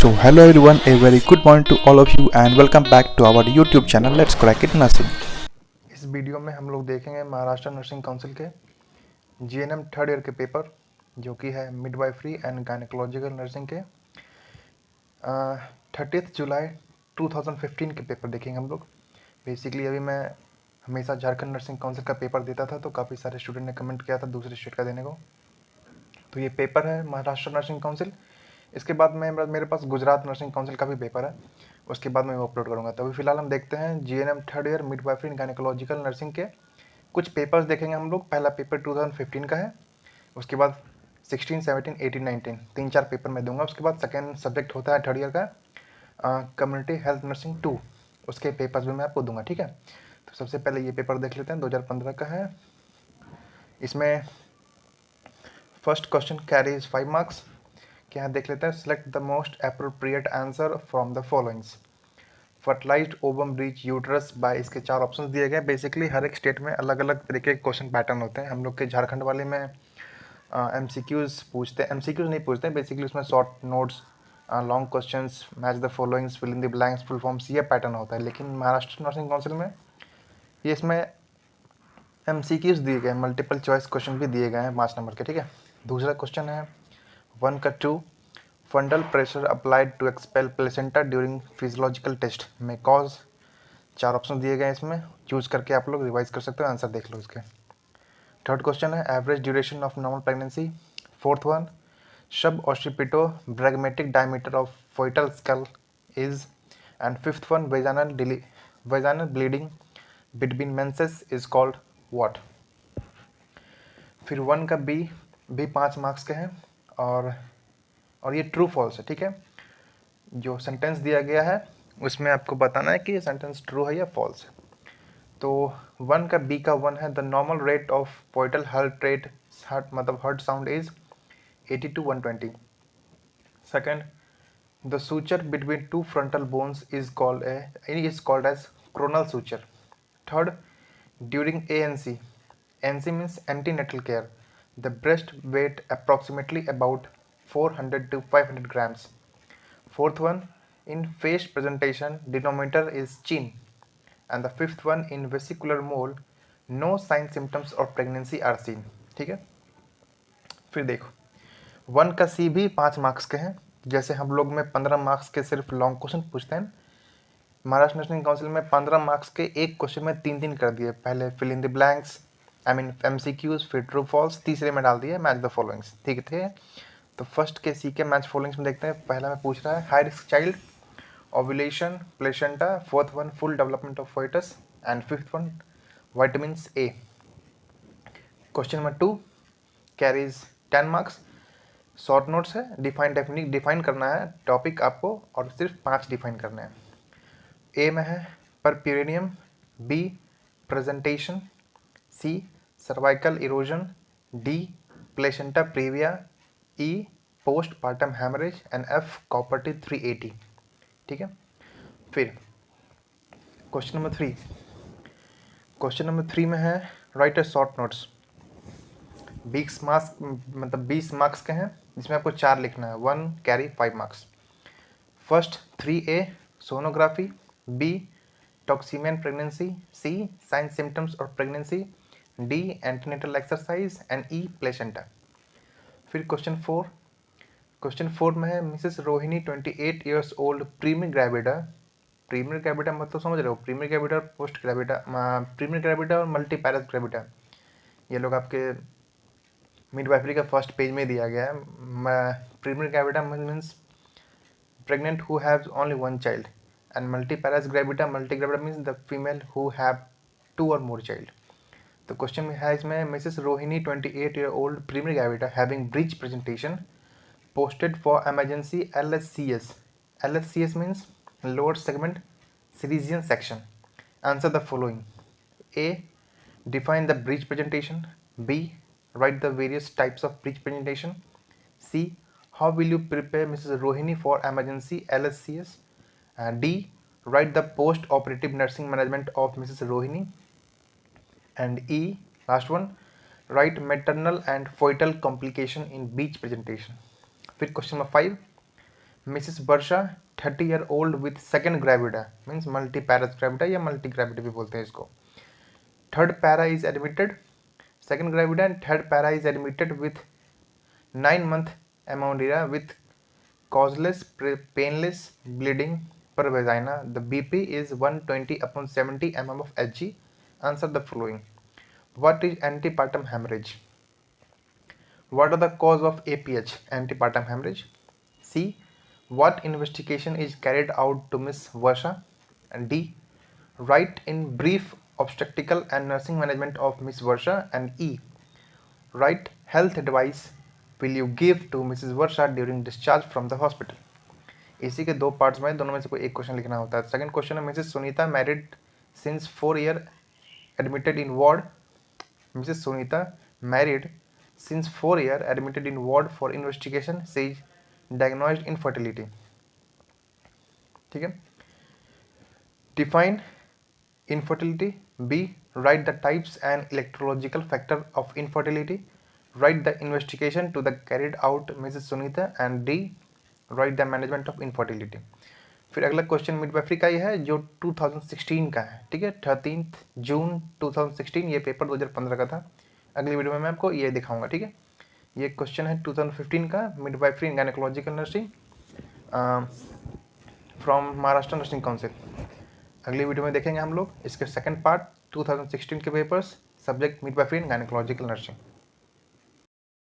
So hello everyone, a very good morning to all of you and welcome back to our YouTube channel Let's Crack It Nursing। इस video में हम लोग देखेंगे Maharashtra nursing council के GNM third year के paper जो कि है मिडवाइफरी एंड गायनेकोलॉजिकल नर्सिंग के 30 जुलाई 2015 के पेपर देखेंगे हम लोग। बेसिकली अभी मैं हमेशा झारखंड नर्सिंग काउंसिल का पेपर देता था तो काफ़ी सारे स्टूडेंट ने कमेंट किया था दूसरे स्टेट का देने को, तो ये पेपर है महाराष्ट्र नर्सिंग काउंसिल। इसके बाद में मेरे पास गुजरात नर्सिंग काउंसिल का भी पेपर है, उसके बाद मैं वो अपलोड करूँगा। तो अभी फिलहाल हम देखते हैं GNM third year midwifery and gynaecological nursing के कुछ पेपर्स देखेंगे हम लोग। पहला पेपर 2015 का है, उसके बाद 16, 17, 18, 19 3-4 पेपर मैं दूंगा। उसके बाद सेकेंड सब्जेक्ट होता है थर्ड ईयर का कम्युनिटी हेल्थ नर्सिंग 2, उसके पेपर्स भी मैं आपको दूंगा, ठीक है। तो सबसे पहले ये पेपर देख लेते हैं, 2015 का है। इसमें फर्स्ट क्वेश्चन कैरीज 5 मार्क्स। यहाँ देख लेते हैं, select the most appropriate answer from the followings. Fertilized ovum reach uterus by, इसके 4 ऑप्शंस दिए गए। बेसिकली हर एक स्टेट में अलग अलग तरीके के क्वेश्चन पैटर्न होते हैं। हम लोग के झारखंड वाले में एमसीक्यूज पूछते हैं, एमसीक्यूज नहीं पूछते हैं, बेसिकली उसमें short notes, long questions, match the followings, fill in the blanks, full forms, ये पैटर्न होता है। लेकिन महाराष्ट्र नर्सिंग काउंसिल में ये इसमें एमसीक्यूज दिए गए, मल्टीपल चॉइस क्वेश्चन भी दिए गए हैं 5 नंबर के, ठीक है। दूसरा क्वेश्चन है 1 का 2, fundal pressure applied to expel placenta during physiological test में कॉज। 4 ऑप्शन दिए गए हैं, इसमें चूज करके आप लोग रिवाइज कर सकते हो, आंसर देख लो इसके। थर्ड क्वेश्चन है average duration of normal pregnancy. Fourth one, suboccipitobregmatic diameter of foetal skull is. And fifth one, vaginal bleeding between menses is called what. फिर 1 का बी 5 मार्क्स के हैं और ये ट्रू फॉल्स है, ठीक है। जो सेंटेंस दिया गया है उसमें आपको बताना है कि ये सेंटेंस ट्रू है या फॉल्स है। तो 1 का बी का 1 है, the normal rate of foetal heart rate, heart मतलब heart sound is 80 to 120। Second, the suture between two frontal bones is called as coronal suture. Third, during ANC means antenatal care, the breast weight approximately about 400 to 500 grams. Fourth one, in face presentation, denominator is chin. And the fifth one, in vesicular mole, no sign symptoms of pregnancy are seen, ठीक है। फिर देखो 1 का सी भी 5 marks के हैं। जैसे हम लोग में 15 मार्क्स के सिर्फ लॉन्ग क्वेश्चन पूछते हैं, महाराष्ट्र नर्सिंग काउंसिल में 15 मार्क्स के एक क्वेश्चन में 3 कर दिए। पहले fill in the blanks, I mean MCQs, फिर ट्रू फॉल्स, तीसरे में डाल दिए मैच द फॉलोइंग्स, ठीक है। तो फर्स्ट के सी के मैच फॉलोइंग्स में देखते हैं। पहला में पूछ रहा है high risk child, ovulation, placenta, fourth one full development of foetus, and fifth one vitamins A. Question number 2 carries 10 marks. Short notes है, डिफाइन करना है टॉपिक आपको और सिर्फ 5 डिफाइन करने हैं। ए में है puerperium, B presentation, C cervical erosion, D placenta previa, E post partum haemorrhage, and F copper T 380, ठीक है। फिर क्वेश्चन नंबर 3 में है write a short notes. 20 marks के हैं, जिसमें आपको 4 लिखना है। 1 carry 5 marks. First 3A sonography, B toxaemia pregnancy, C sign symptoms of pregnancy, D antenatal exercise, and E placenta. फिर क्वेश्चन 4 में है Mrs Rohini 28 years old प्रीमी gravida मतलब समझ रहे हो, प्रीमी ग्रेविडा, पोस्ट ग्रेविडा, प्रीमी ग्रेविडा और मल्टीपैरस ग्रेविडा, ये लोग आपके मिडवाइफरी का फर्स्ट पेज में दिया गया है। Primigravida means pregnant who has only one child, and multiparous gravida means the female who have 2 or more child. तो क्वेश्चन में है इसमें Mrs Rohini 28-year-old primary gravida having breech presentation posted for emergency LSCS. LSCS means lower segment Seresian section. Answer the following. A. Define the breech presentation. B. Write the various types of breech presentation. C. How will you prepare Mrs. Rohini for emergency LSCS? D. Write the post-operative nursing management of Mrs. Rohini. And E. Last one. Write maternal and foetal complication in breech presentation. फिर question number 5, Mrs Varsha 30-year-old with second gravida, means multiparous gravida या multigravidae भी बोलते हैं इसको. Third para is admitted, second gravida and third para is admitted with 9-month amenorrhea with causeless painless bleeding per vagina. The BP is 120/70 mm of Hg. Answer the following. What is antepartum hemorrhage? What are the cause of APH, antepartum hemorrhage? C. What investigation is carried out to Miss Varsha? And D. Write in brief obstetrical and nursing management of Miss Varsha. And E. Write health advice will you give to Mrs. Varsha during discharge from the hospital. इसी के दो parts में, दोनों में से कोई एक question लिखना होता है. सेकंड क्वेश्चन है Mrs Sunita married since 4 year admitted in ward. Mrs Sunita married since 4 year admitted in ward for investigation से डायग्नोज्ड इनफर्टिलिटी. ठीक है. Define infertility. B. Write the types and electrological factor of infertility. Write the investigation to the carried out Mrs. Sunita. And D. Write the management of infertility. फिर अगला question midwifery का ही है जो 2016 का है. ठीक है, 13 जून 2016. ये पेपर 2015 का था. अगली वीडियो में मैं आपको ये दिखाऊंगा. ठीक है, ये क्वेश्चन है 2015 का, midwifery and gynaecological nursing from Maharashtra nursing council. अगली वीडियो में देखेंगे हम लोग इसके सेकंड पार्ट 2016 के papers, subject midwifery and gynaecological nursing.